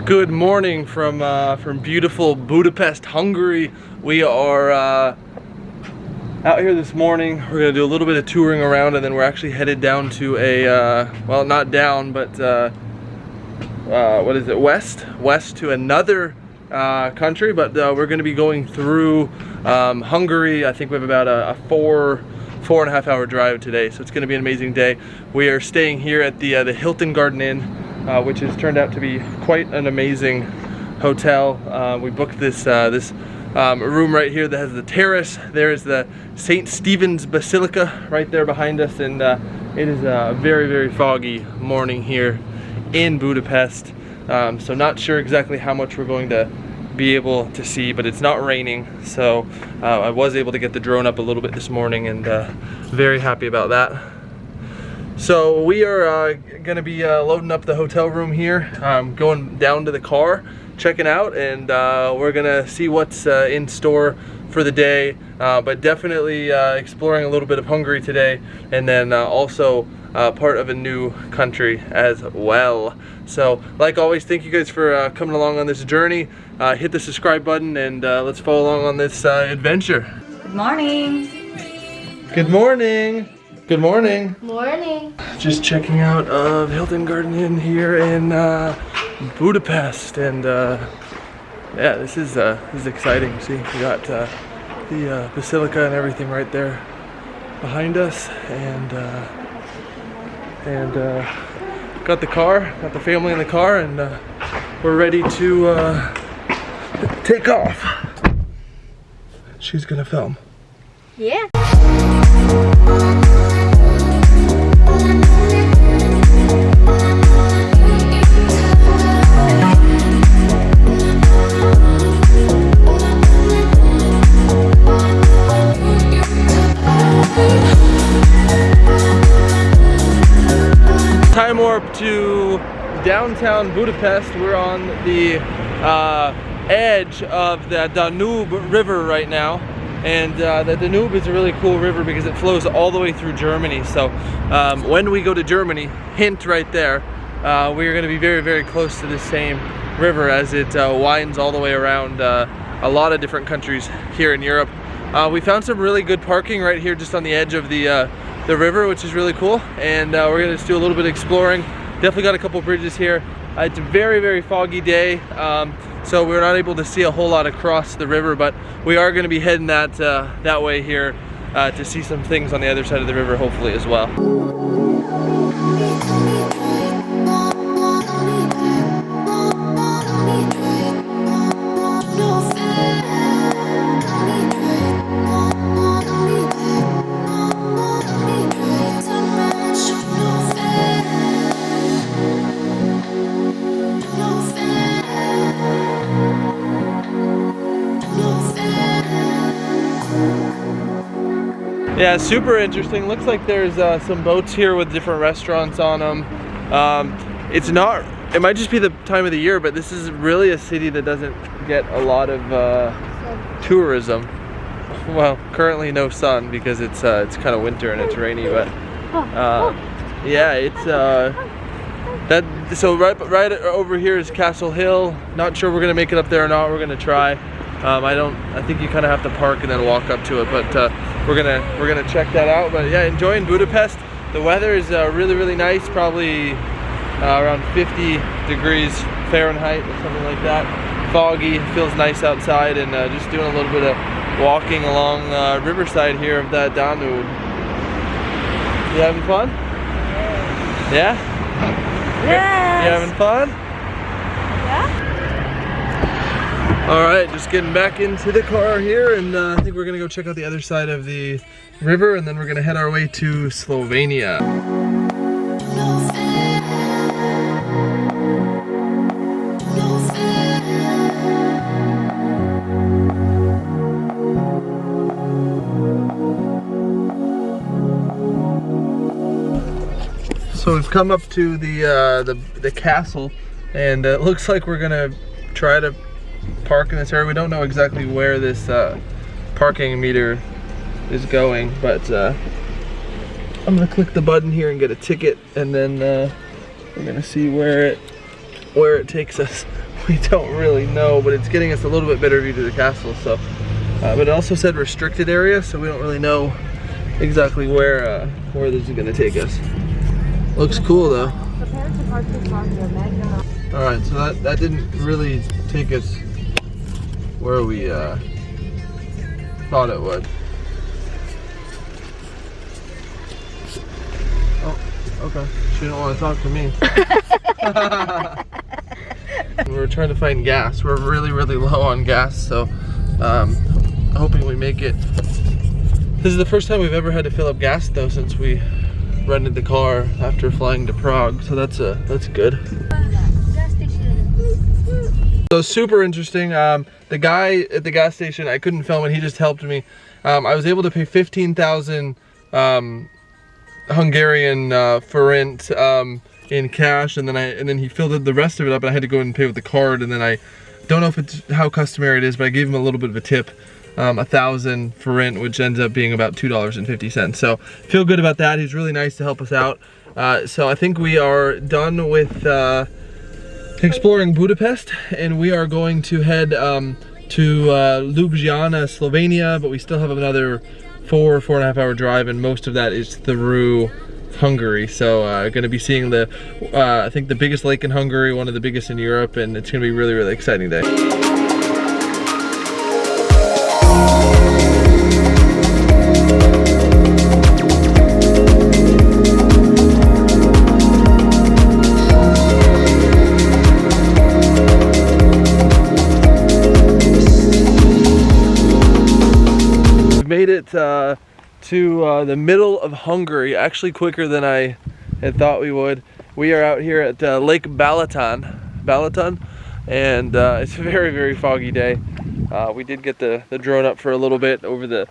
Good morning from beautiful Budapest, Hungary. We are out here this morning. We're gonna do a little bit of touring around, and then we're actually headed down to a well, not down, but what is it? West to another country. But we're gonna be going through Hungary. I think we have about a four and a half hour drive today, so it's gonna be an amazing day. We are staying here at the Hilton Garden Inn. Which has turned out to be quite an amazing hotel. We booked this room right here that has the terrace. There is the St. Stephen's Basilica right there behind us, and it is a very, very foggy morning here in Budapest. So not sure exactly how much we're going to be able to see, but it's not raining, so I was able to get the drone up a little bit this morning, and very happy about that. So we are going to be loading up the hotel room here, going down to the car, checking out, and we're going to see what's in store for the day, but definitely exploring a little bit of Hungary today, and then also part of a new country as well. So like always, thank you guys for coming along on this journey. Hit the subscribe button, and let's follow along on this adventure. Good morning. Good morning. Good morning. Morning. Just checking out of Hilton Garden Inn here in Budapest, and yeah, this is exciting. See, we got the basilica and everything right there behind us, and got the car, got the family in the car, and we're ready to take off. She's gonna film. Yeah. Time warp to downtown Budapest. We're on the edge of the Danube River right now, and the Danube is a really cool river because it flows all the way through Germany. So when we go to Germany, hint right there, we are going to be very, very close to the same river as it winds all the way around a lot of different countries here in Europe. We found some really good parking right here just on the edge of the river, which is really cool, and we're gonna just do a little bit of exploring. Definitely got a couple bridges here. It's a very, very foggy day, so we're not able to see a whole lot across the river, but we are gonna be heading that way here to see some things on the other side of the river, hopefully, as well. Yeah, super interesting. Looks like there's some boats here with different restaurants on them. It's not, it might just be the time of the year, but this is really a city that doesn't get a lot of tourism. Well, currently no sun because it's kind of winter and it's rainy, but yeah, it's so right over here is Castle Hill. Not sure we're gonna make it up there or not. We're gonna try. I think you kind of have to park and then walk up to it, but we're gonna check that out. But yeah, enjoying Budapest. The weather is really, really nice, probably around 50 degrees Fahrenheit or something like that. Foggy, feels nice outside, and just doing a little bit of walking along riverside here of that Danube. You having fun? Yeah? Yes. You having fun? Yeah. Alright, just getting back into the car here, and I think we're gonna go check out the other side of the river, and then we're gonna head our way to Slovenia. So we've come up to the castle, and it looks like we're gonna try to park in this area. We don't know exactly where this parking meter is going, but I'm gonna click the button here and get a ticket, and then we're gonna see where it takes us. we don't really know, but it's getting us a little bit better view to the castle. So, but it also said restricted area, so we don't really know exactly where this is going to take us. Looks cool though. All right, so that didn't really take us where we thought it would. Oh, okay. She didn't want to talk to me. We're trying to find gas. We're really low on gas, so hoping we make it. This is the first time we've ever had to fill up gas though since we rented the car after flying to Prague, so that's good. So super interesting. The guy at the gas station, I couldn't film it, he just helped me. I was able to pay 15,000 Hungarian forint in cash, and then he filled the rest of it up, and I had to go and pay with the card. And then I don't know if it's how customary it is, but I gave him a little bit of a tip, 1,000 forint, which ends up being about $2.50. So feel good about that. He's really nice to help us out. So I think we are done with exploring Budapest, and we are going to head to Ljubljana, Slovenia, but we still have another 4.5 hour drive, and most of that is through Hungary. So going to be seeing the I think the biggest lake in Hungary, one of the biggest in Europe, and it's going to be a really exciting day. Made it to the middle of Hungary, actually quicker than I had thought we would. We are out here at Lake Balaton, and it's a very foggy day. We did get the drone up for a little bit over the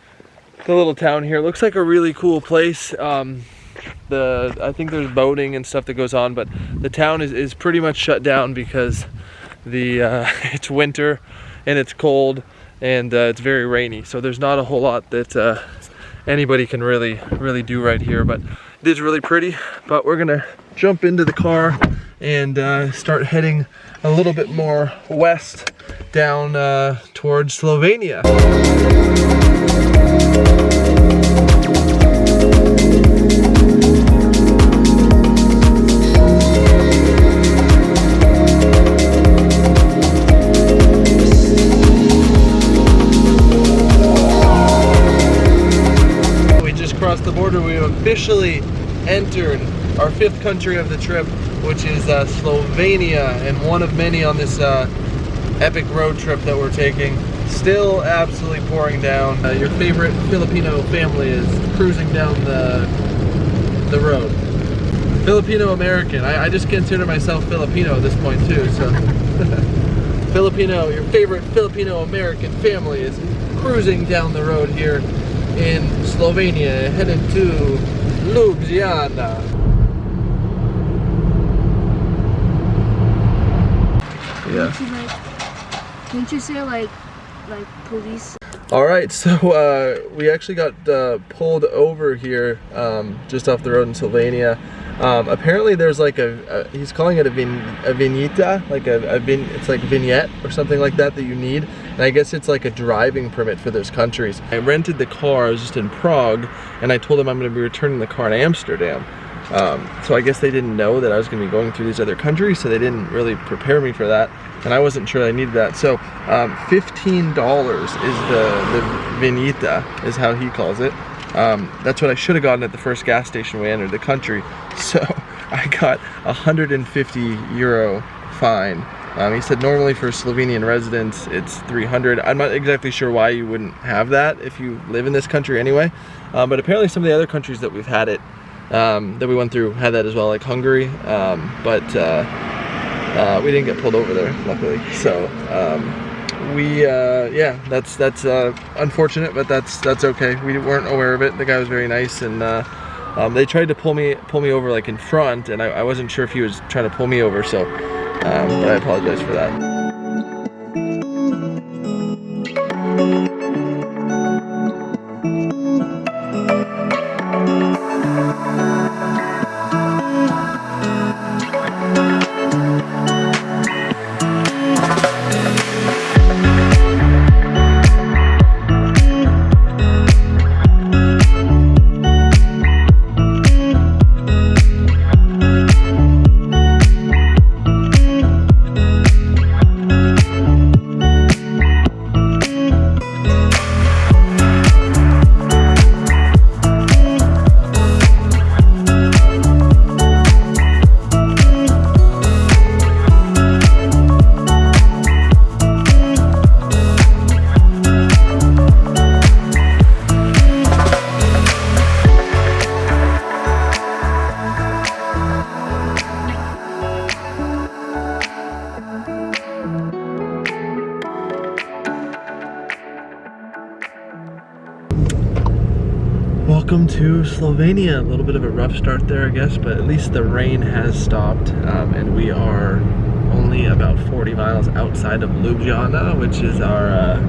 little town here. Looks like a really cool place. I think there's boating and stuff that goes on, but the town is pretty much shut down because it's winter and it's cold. And it's very rainy, so there's not a whole lot that anybody can really do right here, but it is really pretty. But we're gonna jump into the car and start heading a little bit more west down towards Slovenia. The border, we have officially entered our 5th country of the trip, which is Slovenia, and one of many on this epic road trip that we're taking. Still absolutely pouring down. Your favorite Filipino family is cruising down the road. Filipino American. I just consider myself Filipino at this point too. So Filipino, your favorite Filipino American family is cruising down the road here in Slovenia, headed to Ljubljana. Yeah. Didn't you say like police? All right, so we actually got pulled over here just off the road in Slovenia. Apparently there's like he's calling it a vigneta, like it's like vignette or something like that you need. And I guess it's like a driving permit for those countries. I rented the car, I was just in Prague, and I told them I'm gonna be returning the car in Amsterdam. So I guess they didn't know that I was gonna be going through these other countries, so they didn't really prepare me for that. And I wasn't sure I needed that. So $15 is the vigneta, is how he calls it. That's what I should have gotten at the first gas station we entered the country. So I got €150 fine. He said normally for Slovenian residents it's 300. I'm not exactly sure why you wouldn't have that if you live in this country anyway. But apparently some of the other countries that we've had it, that we went through, had that as well, like Hungary. But we didn't get pulled over there, luckily. So yeah, that's unfortunate, but that's okay. We weren't aware of it. The guy was very nice, and they tried to pull me over like in front, and I wasn't sure if he was trying to pull me over, so but I apologize for that. Welcome to Slovenia. A little bit of a rough start there, I guess, but at least the rain has stopped, and we are only about 40 miles outside of Ljubljana, which is or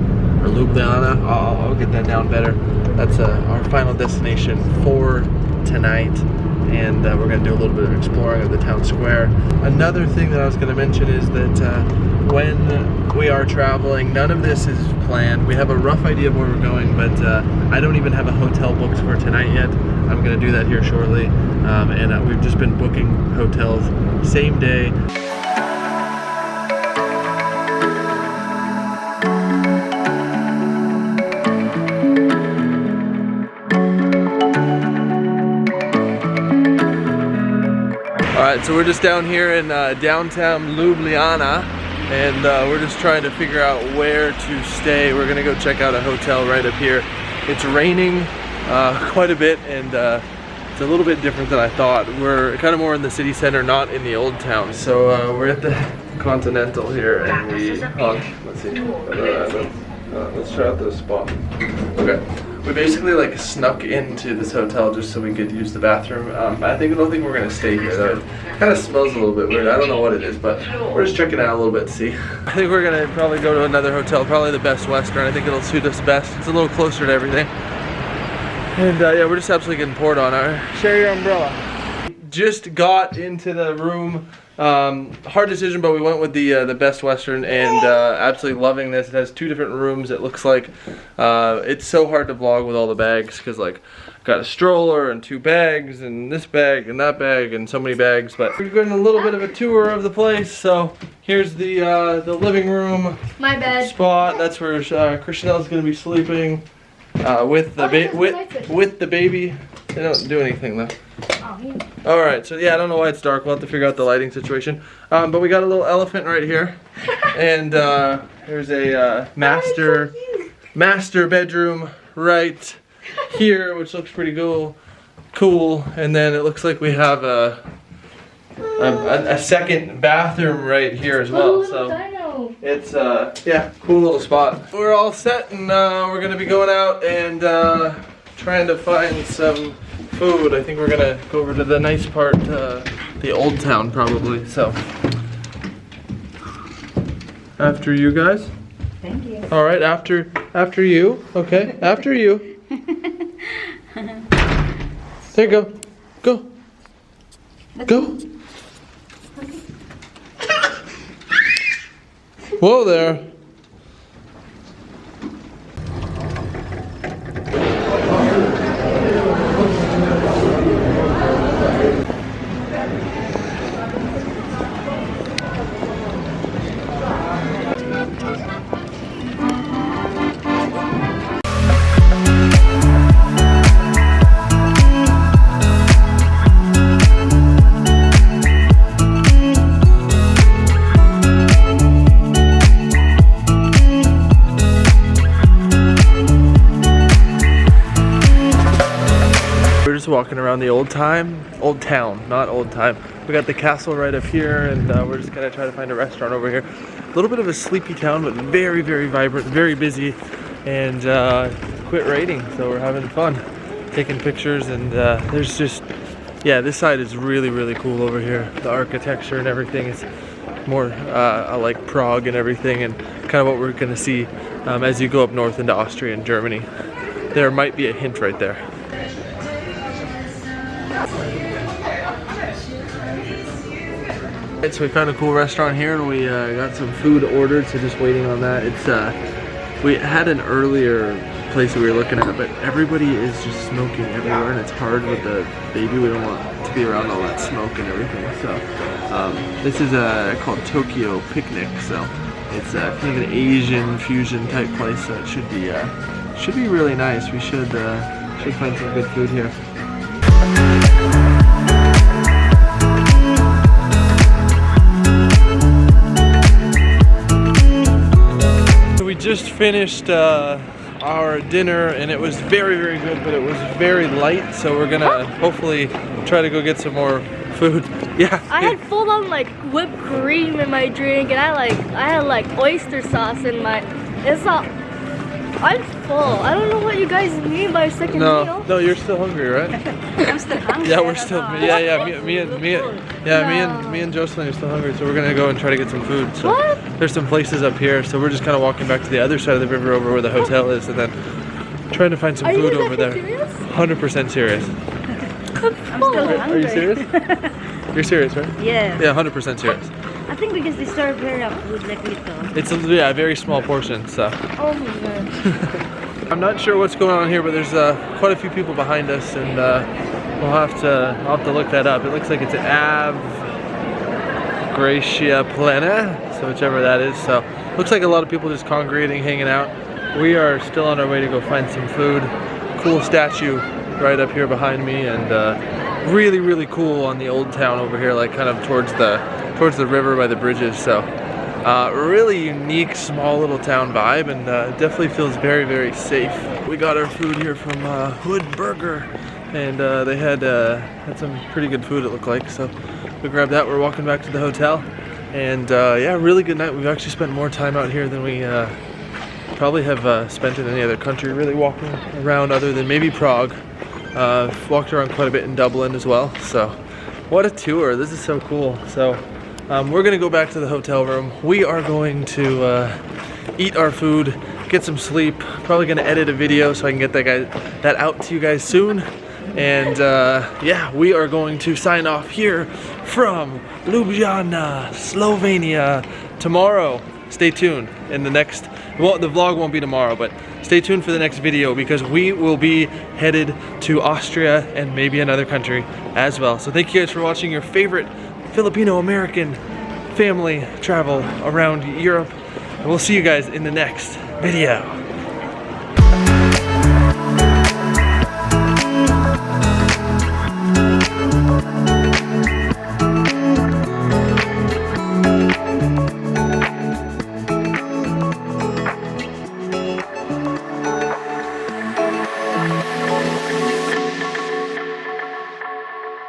Ljubljana. I'll get that down better. That's our final destination for tonight, and we're going to do a little bit of exploring of the town square. Another thing that I was going to mention is that when we are traveling, none of this is planned. We have a rough idea of where we're going, but I don't even have a hotel booked for tonight yet. I'm going to do that here shortly, and we've just been booking hotels same day. Alright, so we're just down here in downtown Ljubljana, and we're just trying to figure out where to stay. We're gonna go check out a hotel right up here. It's raining quite a bit, and it's a little bit different than I thought. We're kind of more in the city center, not in the old town. So we're at the Continental here, and we, let's see, let's try out this spot. Okay. We basically like snuck into this hotel just so we could use the bathroom. I don't think we're gonna stay here though. It kind of smells a little bit weird. I don't know what it is, but we're just checking it out a little bit to see. I think we're gonna probably go to another hotel, probably the Best Western. I think it'll suit us best. It's a little closer to everything. And yeah, we're just absolutely getting poured on. Share your umbrella. Just got into the room. Hard decision, but we went with the Best Western, and absolutely loving this. It has 2 different rooms. It looks like it's so hard to vlog with all the bags because like got a stroller and 2 bags and this bag and that bag and so many bags. But we're getting a little bit of a tour of the place. So here's the living room. My bed spot. That's where Christiane's gonna be sleeping with the baby. They don't do anything though. Alright, so yeah, I don't know why it's dark. We'll have to figure out the lighting situation. But we got a little elephant right here. And there's a master bedroom right here, which looks pretty cool. And then it looks like we have a second bathroom right here as well. So it's yeah, cool little spot. We're all set, and we're gonna be going out and trying to find some food. I think we're gonna go over to the nice part, the old town probably. So after you guys. Thank you. All right, after you. Okay, after you. There you go. Go. Go. Whoa there. Walking around the old town, not old time. We got the castle right up here, and we're just gonna try to find a restaurant over here. A little bit of a sleepy town, but very, very vibrant, very busy, and quit raining, so we're having fun taking pictures. And there's just, yeah, this side is really, really cool over here. The architecture and everything is more like Prague and everything, and kind of what we're gonna see as you go up north into Austria and Germany. There might be a hint right there. So we found a cool restaurant here, and we got some food ordered, so just waiting on that. It's we had an earlier place that we were looking at, but everybody is just smoking everywhere, and it's hard with the baby. We don't want to be around all that smoke and everything. So this is called Tokyo Picnic. So it's kind of an Asian fusion type place, so it should be really nice. We should find some good food here. We just finished our dinner, and it was very, very good, but it was very light, so we're gonna hopefully try to go get some more food. Yeah. I had full on like whipped cream in my drink, and I had like oyster sauce in my. It's not. I'm full. I don't know what you guys mean by second meal. No, you're still hungry, right? I'm still hungry. Yeah, we're still. Yeah. Me and Jocelyn are still hungry, so we're gonna go and try to get some food. So What? there's some places up here, so we're just kind of walking back to the other side of the river, over where the hotel is, and then trying to find some Are you food guys over there. serious? 100% serious. I'm full. Are you serious? You're serious, right? Yeah. Yeah, 100% serious. I think because they serve very food like little. It's a very small portion, so. Oh my god. I'm not sure what's going on here, but there's quite a few people behind us, and I'll have to look that up. It looks like it's Ave Gracia Plena, so whichever that is. So looks like a lot of people just congregating, hanging out. We are still on our way to go find some food. Cool statue right up here behind me, and really cool on the old town over here, like kind of towards the river by the bridges. So really unique small little town vibe, and definitely feels very safe. We got our food here from Hood Burger, and they had some pretty good food, it looked like, so we grabbed that. We're walking back to the hotel, and yeah, really good night. We've actually spent more time out here than we probably have spent in any other country, really walking around other than maybe Prague. Walked around quite a bit in Dublin as well, so what a tour. This is so cool. So we're gonna go back to the hotel room. We are going to eat our food, get some sleep, probably gonna edit a video so I can get that out to you guys soon. And yeah, we are going to sign off here from Ljubljana, Slovenia tomorrow. Stay tuned in the next, well, the vlog won't be tomorrow, but stay tuned for the next video, because we will be headed to Austria and maybe another country as well. So thank you guys for watching your favorite Filipino-American family travel around Europe, and we'll see you guys in the next video.